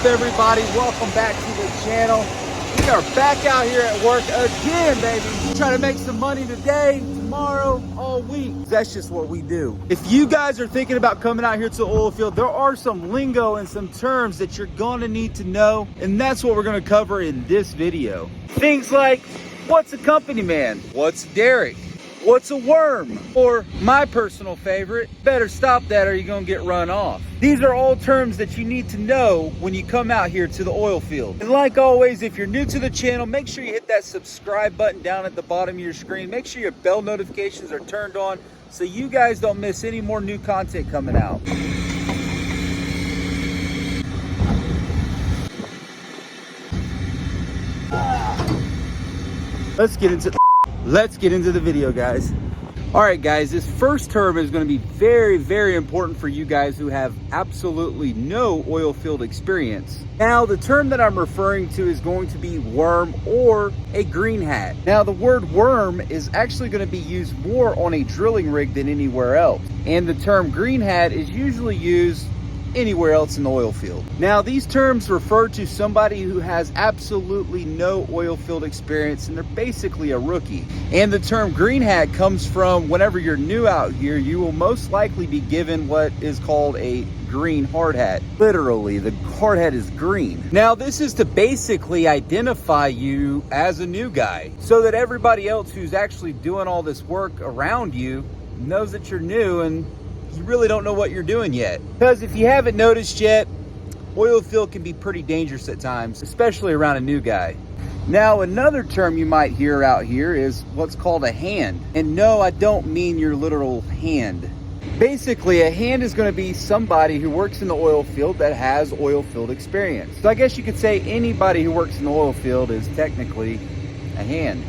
up, everybody? Welcome back to the channel. We are back out here at work again, baby. Trying to make some money today, tomorrow, all week. That's just what we do. If you guys are thinking about coming out here to the oil field, there are some lingo and some terms that you're gonna need to know, and that's what we're gonna cover in this video. Things like, what's a company man? What's a derrick? What's a worm? Or my personal favorite, better stop that or you're gonna get run off. These are all terms that you need to know when you come out here to the oil field. And like always, if you're new to the channel, make sure you hit that subscribe button down at the bottom of your screen. Make sure your bell notifications are turned on so you guys don't miss any more new content coming out. Let's get into the video, guys. All right, guys, this first term is going to be very, very important for you guys who have absolutely no oil field experience. Now, the term that I'm referring to is going to be worm or a green hat. Now, the word worm is actually going to be used more on a drilling rig than anywhere else. And the term green hat is usually used anywhere else in the oil field. Now, these terms refer to somebody who has absolutely no oil field experience and they're basically a rookie. And the term green hat comes from whenever you're new out here, you will most likely be given what is called a green hard hat. Literally, the hard hat is green. Now, this is to basically identify you as a new guy so that everybody else who's actually doing all this work around you knows that you're new and you really don't know what you're doing yet. Because if you haven't noticed yet, oil field can be pretty dangerous at times, especially around a new guy. Now, another term you might hear out here is what's called a hand. And no, I don't mean your literal hand. Basically, a hand is going to be somebody who works in the oil field that has oil field experience. So I guess you could say anybody who works in the oil field is technically a hand.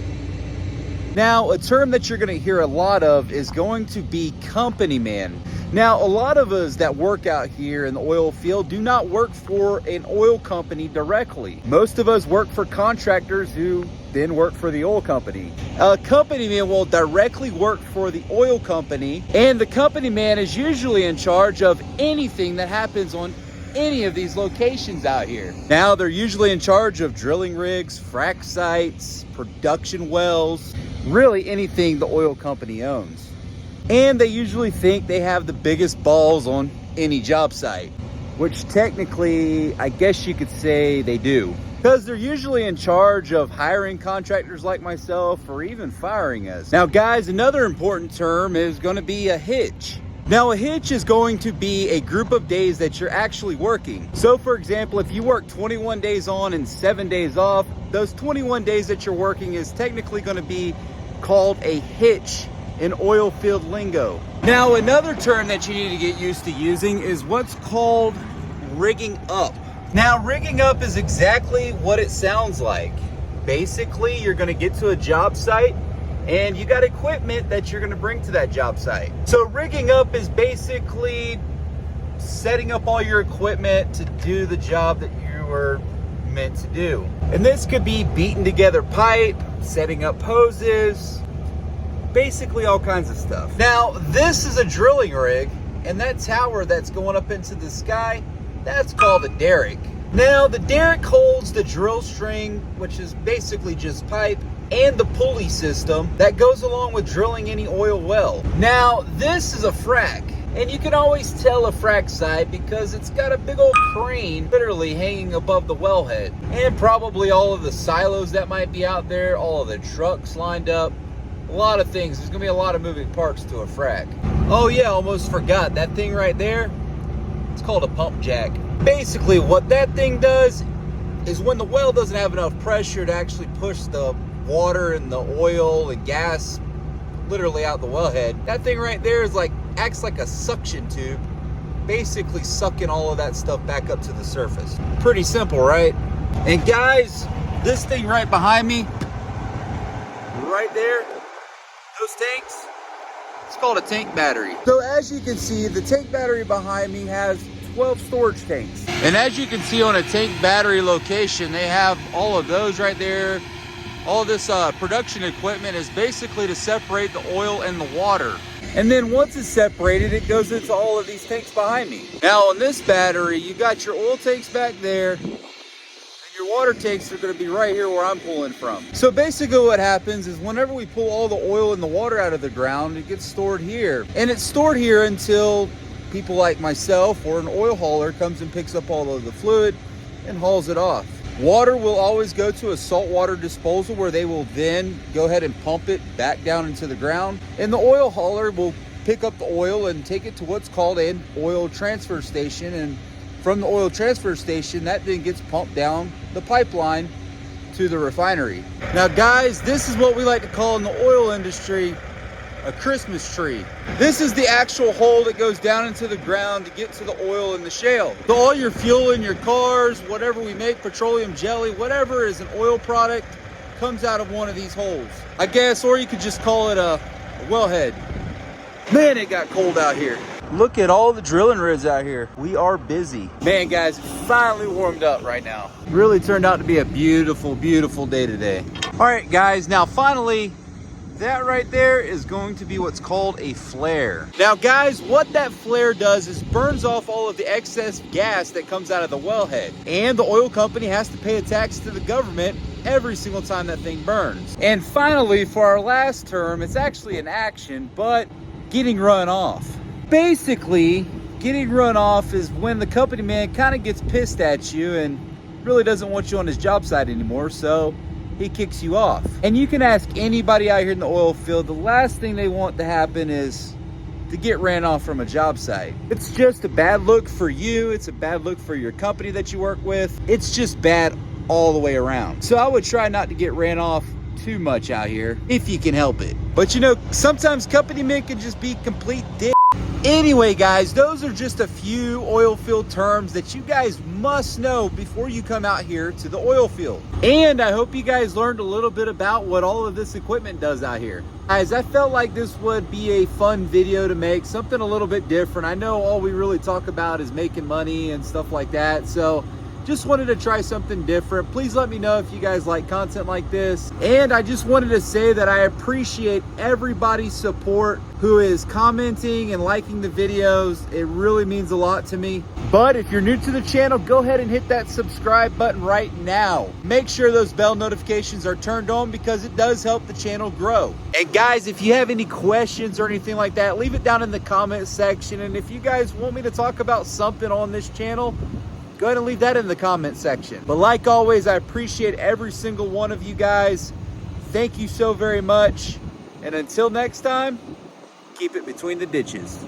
Now, a term that you're going to hear a lot of is going to be company man. Now, a lot of us that work out here in the oil field do not work for an oil company directly. Most of us work for contractors who then work for the oil company. A company man will directly work for the oil company, and the company man is usually in charge of anything that happens on any of these locations out here. Now, they're usually in charge of drilling rigs, frac sites, production wells, really anything the oil company owns. And they usually think they have the biggest balls on any job site, which technically, I guess you could say they do. Because they're usually in charge of hiring contractors like myself or even firing us. Now, guys, another important term is going to be a hitch. Now, a hitch is going to be a group of days that you're actually working. So, for example, if you work 21 days on and 7 days off, those 21 days that you're working is technically going to be called a hitch in oil field lingo. Now, another term that you need to get used to using is what's called rigging up. Now, rigging up is exactly what it sounds like. Basically, you're going to get to a job site and you got equipment that you're going to bring to that job site. So rigging up is basically setting up all your equipment to do the job that you were meant to do. And this could be beating together pipe, setting up hoses, basically all kinds of stuff. Now, this is a drilling rig, and that tower that's going up into the sky, that's called a derrick. Now, the derrick holds the drill string, which is basically just pipe, and the pulley system that goes along with drilling any oil well. Now, this is a frac, and you can always tell a frac site because it's got a big old crane literally hanging above the wellhead, and probably all of the silos that might be out there, all of the trucks lined up, a lot of things. There's gonna be a lot of moving parts to a frac. Oh yeah, almost forgot, that thing right there, it's called a pump jack. Basically, what that thing does is when the well doesn't have enough pressure to actually push the water and the oil and gas literally out the wellhead, that thing right there is acts like a suction tube, basically sucking all of that stuff back up to the surface. Pretty simple, right? And guys, this thing right behind me, right there, those tanks, it's called a tank battery. So as you can see, the tank battery behind me has 12 storage tanks. And as you can see on a tank battery location, they have all of those right there. All this production equipment is basically to separate the oil and the water. And then once it's separated, it goes into all of these tanks behind me. Now on this battery, you got your oil tanks back there, and your water tanks are gonna be right here where I'm pulling from. So basically what happens is whenever we pull all the oil and the water out of the ground, it gets stored here. And it's stored here until people like myself or an oil hauler comes and picks up all of the fluid and hauls it off. Water will always go to a saltwater disposal where they will then go ahead and pump it back down into the ground. And the oil hauler will pick up the oil and take it to what's called an oil transfer station. And from the oil transfer station, that then gets pumped down the pipeline to the refinery. Now guys, this is what we like to call in the oil industry a Christmas tree. This is the actual hole that goes down into the ground to get to the oil and the shale. So all your fuel in your cars, whatever we make, petroleum jelly, whatever is an oil product, comes out of one of these holes, I guess, or you could just call it a wellhead. Man, it got cold out here. Look at all the drilling rigs out here. We are busy. Man, guys, finally warmed up right now. Really turned out to be a beautiful, beautiful day today. All right, guys, now finally, that right there is going to be what's called a flare. Now guys, what that flare does is burns off all of the excess gas that comes out of the wellhead. And the oil company has to pay a tax to the government every single time that thing burns. And finally, for our last term, it's actually an action, but getting run off. Basically, getting run off is when the company man kind of gets pissed at you and really doesn't want you on his job site anymore, so he kicks you off. And you can ask anybody out here in the oil field, the last thing they want to happen is to get ran off from a job site. It's just a bad look for you. It's a bad look for your company that you work with. It's just bad all the way around. So I would try not to get ran off too much out here if you can help it. But you know, sometimes company men can just be complete dick. Anyway, guys, those are just a few oil field terms that you guys must know before you come out here to the oil field. And I hope you guys learned a little bit about what all of this equipment does out here. Guys, I felt like this would be a fun video to make, something a little bit different. I know all we really talk about is making money and stuff like that, so just wanted to try something different. Please let me know if you guys like content like this. And I just wanted to say that I appreciate everybody's support who is commenting and liking the videos. It really means a lot to me. But if you're new to the channel, go ahead and hit that subscribe button right now. Make sure those bell notifications are turned on because it does help the channel grow. And guys, if you have any questions or anything like that, leave it down in the comment section. And if you guys want me to talk about something on this channel, go ahead and leave that in the comment section. But like always, I appreciate every single one of you guys. Thank you so very much. And until next time, keep it between the ditches.